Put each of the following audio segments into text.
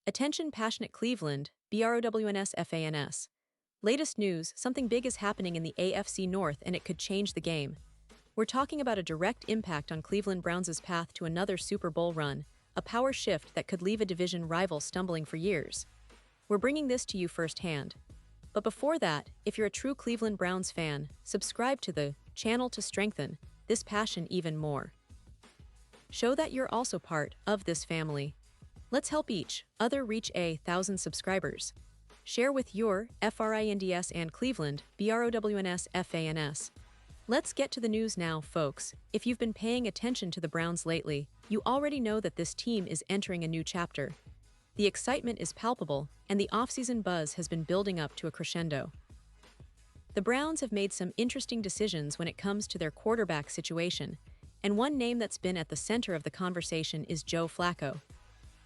Attention passionate Cleveland, BROWNS FANS. Latest news, something big is happening in the AFC North and it could change the game. We're talking about a direct impact on Cleveland Browns' path to another Super Bowl run, a power shift that could leave a division rival stumbling for years. We're bringing this to you firsthand. But before that, if you're a true Cleveland Browns fan, subscribe to the channel to strengthen this passion even more. Show that you're also part of this family. Let's help each other reach 1,000 subscribers. Share with your FRINDS and Cleveland, BROWNS FANS. Let's get to the news now, folks. If you've been paying attention to the Browns lately, you already know that this team is entering a new chapter. The excitement is palpable, and the offseason buzz has been building up to a crescendo. The Browns have made some interesting decisions when it comes to their quarterback situation, and one name that's been at the center of the conversation is Joe Flacco.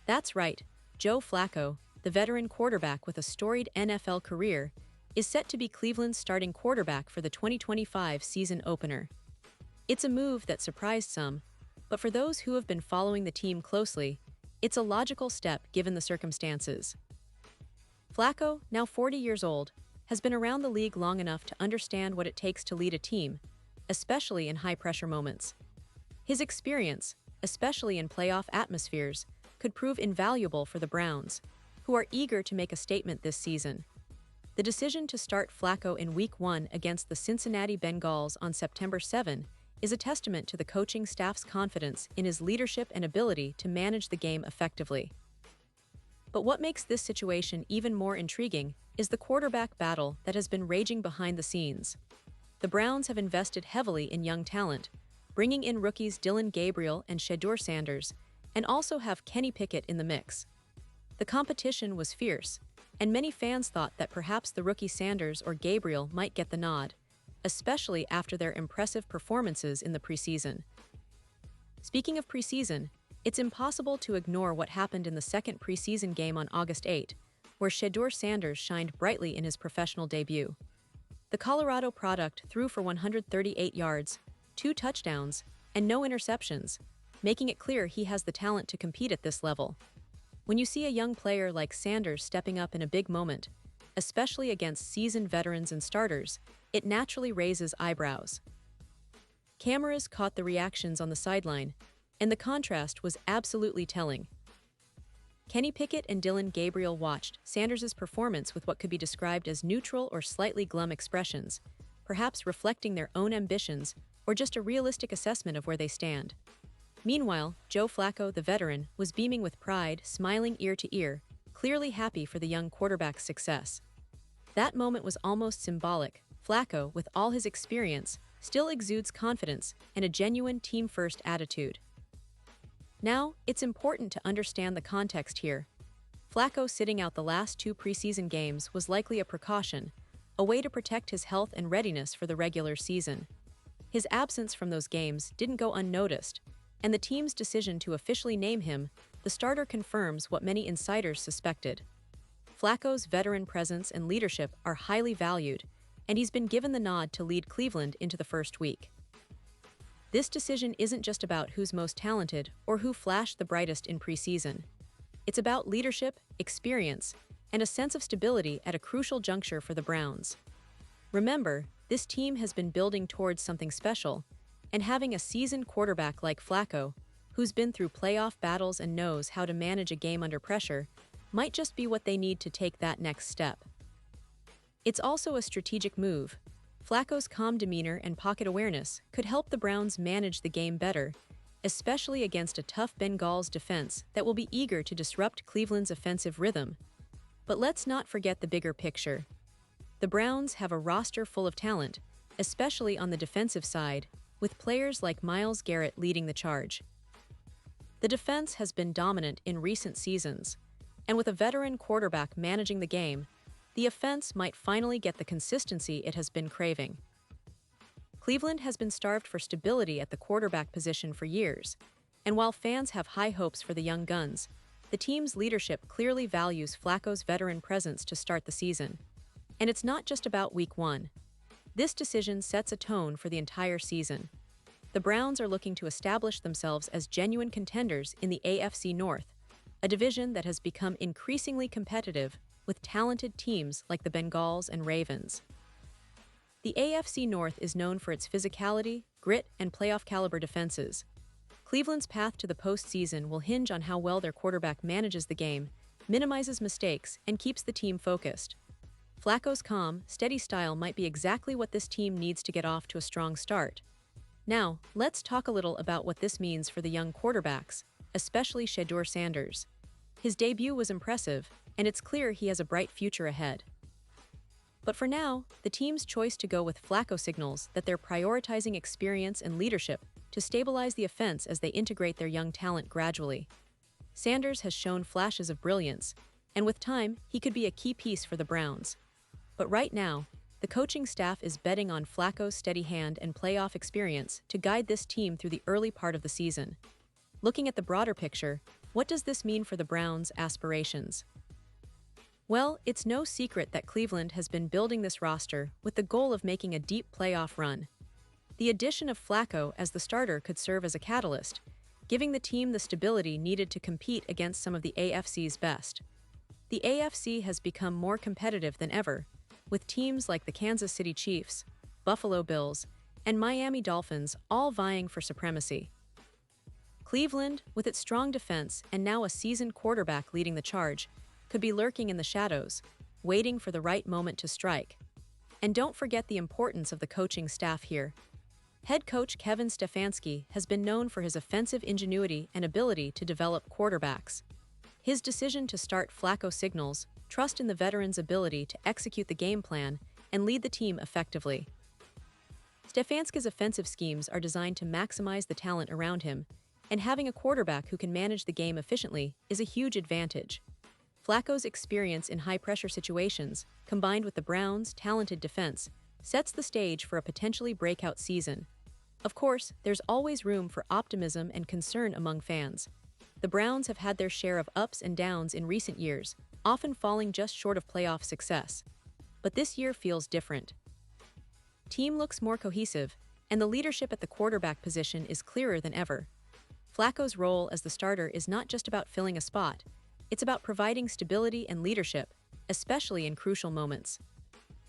That's right, Joe Flacco, the veteran quarterback with a storied NFL career, is set to be Cleveland's starting quarterback for the 2025 season opener. It's a move that surprised some, but for those who have been following the team closely, it's a logical step given the circumstances. Flacco, now 40 years old, has been around the league long enough to understand what it takes to lead a team, especially in high-pressure moments. His experience, especially in playoff atmospheres, could prove invaluable for the Browns, who are eager to make a statement this season. The decision to start Flacco in Week 1 against the Cincinnati Bengals on September 7 is a testament to the coaching staff's confidence in his leadership and ability to manage the game effectively. But what makes this situation even more intriguing is the quarterback battle that has been raging behind the scenes. The Browns have invested heavily in young talent, bringing in rookies Dillon Gabriel and Shedeur Sanders, and also have Kenny Pickett in the mix. The competition was fierce, and many fans thought that perhaps the rookie Sanders or Gabriel might get the nod, especially after their impressive performances in the preseason. Speaking of preseason, it's impossible to ignore what happened in the second preseason game on August 8, where Shedeur Sanders shined brightly in his professional debut. The Colorado product threw for 138 yards, 2 touchdowns, and no interceptions, making it clear he has the talent to compete at this level. When you see a young player like Sanders stepping up in a big moment, especially against seasoned veterans and starters, it naturally raises eyebrows. Cameras caught the reactions on the sideline, and the contrast was absolutely telling. Kenny Pickett and Dillon Gabriel watched Sanders' performance with what could be described as neutral or slightly glum expressions, perhaps reflecting their own ambitions or just a realistic assessment of where they stand. Meanwhile, Joe Flacco, the veteran, was beaming with pride, smiling ear to ear, clearly happy for the young quarterback's success. That moment was almost symbolic. Flacco, with all his experience, still exudes confidence and a genuine team-first attitude. Now, it's important to understand the context here. Flacco sitting out the last 2 preseason games was likely a precaution, a way to protect his health and readiness for the regular season. His absence from those games didn't go unnoticed, and the team's decision to officially name him the starter confirms what many insiders suspected. Flacco's veteran presence and leadership are highly valued, and he's been given the nod to lead Cleveland into the first week. This decision isn't just about who's most talented or who flashed the brightest in preseason. It's about leadership, experience, and a sense of stability at a crucial juncture for the Browns. Remember, this team has been building towards something special, and having a seasoned quarterback like Flacco, who's been through playoff battles and knows how to manage a game under pressure, might just be what they need to take that next step. It's also a strategic move. Flacco's calm demeanor and pocket awareness could help the Browns manage the game better, especially against a tough Bengals defense that will be eager to disrupt Cleveland's offensive rhythm. But let's not forget the bigger picture. The Browns have a roster full of talent, especially on the defensive side, with players like Myles Garrett leading the charge. The defense has been dominant in recent seasons, and with a veteran quarterback managing the game, the offense might finally get the consistency it has been craving. Cleveland has been starved for stability at the quarterback position for years, and while fans have high hopes for the young guns, the team's leadership clearly values Flacco's veteran presence to start the season. And it's not just about Week 1. This decision sets a tone for the entire season. The Browns are looking to establish themselves as genuine contenders in the AFC North, a division that has become increasingly competitive with talented teams like the Bengals and Ravens. The AFC North is known for its physicality, grit, and playoff-caliber defenses. Cleveland's path to the postseason will hinge on how well their quarterback manages the game, minimizes mistakes, and keeps the team focused. Flacco's calm, steady style might be exactly what this team needs to get off to a strong start. Now, let's talk a little about what this means for the young quarterbacks, especially Shedeur Sanders. His debut was impressive, and it's clear he has a bright future ahead. But for now, the team's choice to go with Flacco signals that they're prioritizing experience and leadership to stabilize the offense as they integrate their young talent gradually. Sanders has shown flashes of brilliance, and with time, he could be a key piece for the Browns. But right now, the coaching staff is betting on Flacco's steady hand and playoff experience to guide this team through the early part of the season. Looking at the broader picture, what does this mean for the Browns' aspirations? Well, it's no secret that Cleveland has been building this roster with the goal of making a deep playoff run. The addition of Flacco as the starter could serve as a catalyst, giving the team the stability needed to compete against some of the AFC's best. The AFC has become more competitive than ever, with teams like the Kansas City Chiefs, Buffalo Bills, and Miami Dolphins all vying for supremacy. Cleveland, with its strong defense and now a seasoned quarterback leading the charge, could be lurking in the shadows, waiting for the right moment to strike. And don't forget the importance of the coaching staff here. Head coach Kevin Stefanski has been known for his offensive ingenuity and ability to develop quarterbacks. His decision to start Flacco signals trust in the veteran's ability to execute the game plan and lead the team effectively. Stefanski's offensive schemes are designed to maximize the talent around him, and having a quarterback who can manage the game efficiently is a huge advantage. Flacco's experience in high-pressure situations, combined with the Browns' talented defense, sets the stage for a potentially breakout season. Of course, there's always room for optimism and concern among fans. The Browns have had their share of ups and downs in recent years, often falling just short of playoff success. But this year feels different. Team looks more cohesive, and the leadership at the quarterback position is clearer than ever. Flacco's role as the starter is not just about filling a spot, it's about providing stability and leadership, especially in crucial moments.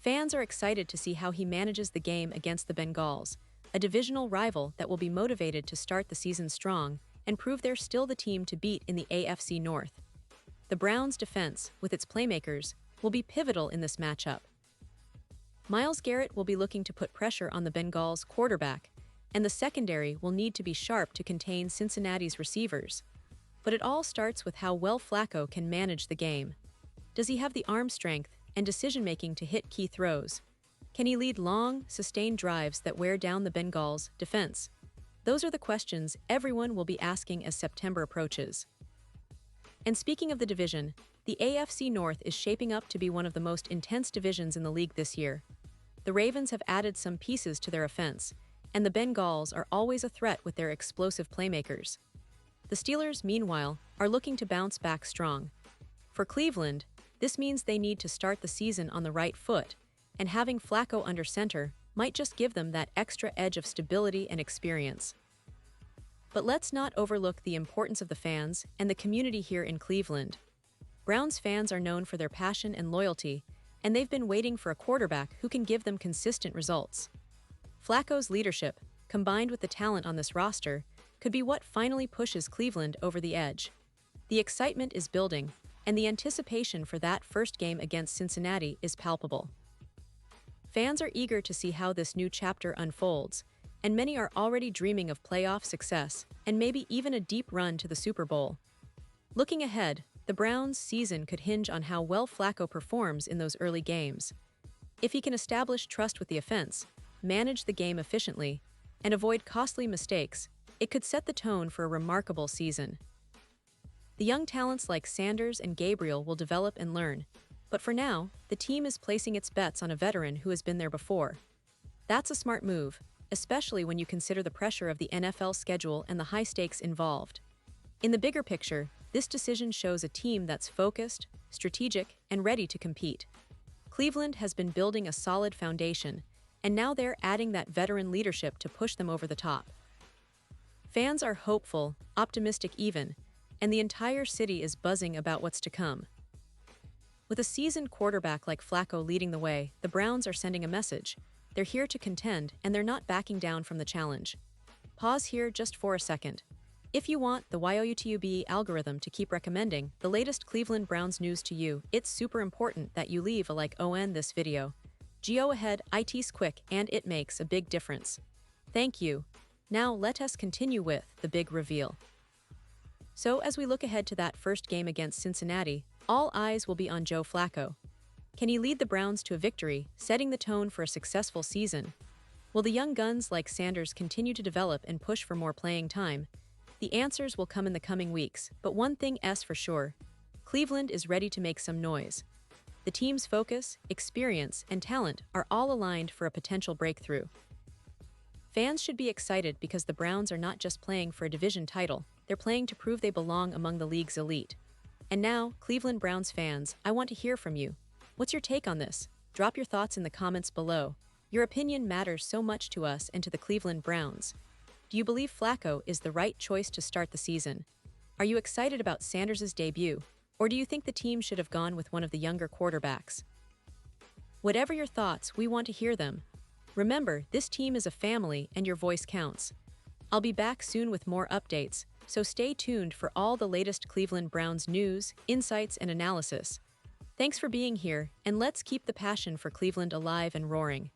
Fans are excited to see how he manages the game against the Bengals, a divisional rival that will be motivated to start the season strong and prove they're still the team to beat in the AFC North. The Browns' defense, with its playmakers, will be pivotal in this matchup. Myles Garrett will be looking to put pressure on the Bengals' quarterback, and the secondary will need to be sharp to contain Cincinnati's receivers. But it all starts with how well Flacco can manage the game. Does he have the arm strength and decision-making to hit key throws? Can he lead long, sustained drives that wear down the Bengals' defense? Those are the questions everyone will be asking as September approaches. And speaking of the division, the AFC North is shaping up to be one of the most intense divisions in the league this year. The Ravens have added some pieces to their offense, and the Bengals are always a threat with their explosive playmakers. The Steelers, meanwhile, are looking to bounce back strong. For Cleveland, this means they need to start the season on the right foot, and having Flacco under center might just give them that extra edge of stability and experience. But let's not overlook the importance of the fans and the community here in Cleveland. Browns fans are known for their passion and loyalty, and they've been waiting for a quarterback who can give them consistent results. Flacco's leadership, combined with the talent on this roster, could be what finally pushes Cleveland over the edge. The excitement is building, and the anticipation for that first game against Cincinnati is palpable. Fans are eager to see how this new chapter unfolds, and many are already dreaming of playoff success and maybe even a deep run to the Super Bowl. Looking ahead, the Browns' season could hinge on how well Flacco performs in those early games. If he can establish trust with the offense, manage the game efficiently, and avoid costly mistakes, it could set the tone for a remarkable season. The young talents like Sanders and Gabriel will develop and learn, but for now, the team is placing its bets on a veteran who has been there before. That's a smart move, especially when you consider the pressure of the NFL schedule and the high stakes involved. In the bigger picture, this decision shows a team that's focused, strategic, and ready to compete. Cleveland has been building a solid foundation, and now they're adding that veteran leadership to push them over the top. Fans are hopeful, optimistic even, and the entire city is buzzing about what's to come. With a seasoned quarterback like Flacco leading the way, the Browns are sending a message. They're here to contend, and they're not backing down from the challenge. Pause here just for a second. If you want the YOUTUB algorithm to keep recommending the latest Cleveland Browns news to you, it's super important that you leave a like on this video. Go ahead, it's quick and it makes a big difference. Thank you. Now let us continue with the big reveal. So as we look ahead to that first game against Cincinnati, all eyes will be on Joe Flacco. Can he lead the Browns to a victory, setting the tone for a successful season? Will the young guns like Sanders continue to develop and push for more playing time? The answers will come in the coming weeks, but one thing is for sure. Cleveland is ready to make some noise. The team's focus, experience, and talent are all aligned for a potential breakthrough. Fans should be excited because the Browns are not just playing for a division title, they're playing to prove they belong among the league's elite. And now, Cleveland Browns fans, I want to hear from you. What's your take on this? Drop your thoughts in the comments below. Your opinion matters so much to us and to the Cleveland Browns. Do you believe Flacco is the right choice to start the season? Are you excited about Sanders' debut, or do you think the team should have gone with one of the younger quarterbacks? Whatever your thoughts, we want to hear them. Remember, this team is a family and your voice counts. I'll be back soon with more updates, so stay tuned for all the latest Cleveland Browns news, insights, and analysis. Thanks for being here, and let's keep the passion for Cleveland alive and roaring.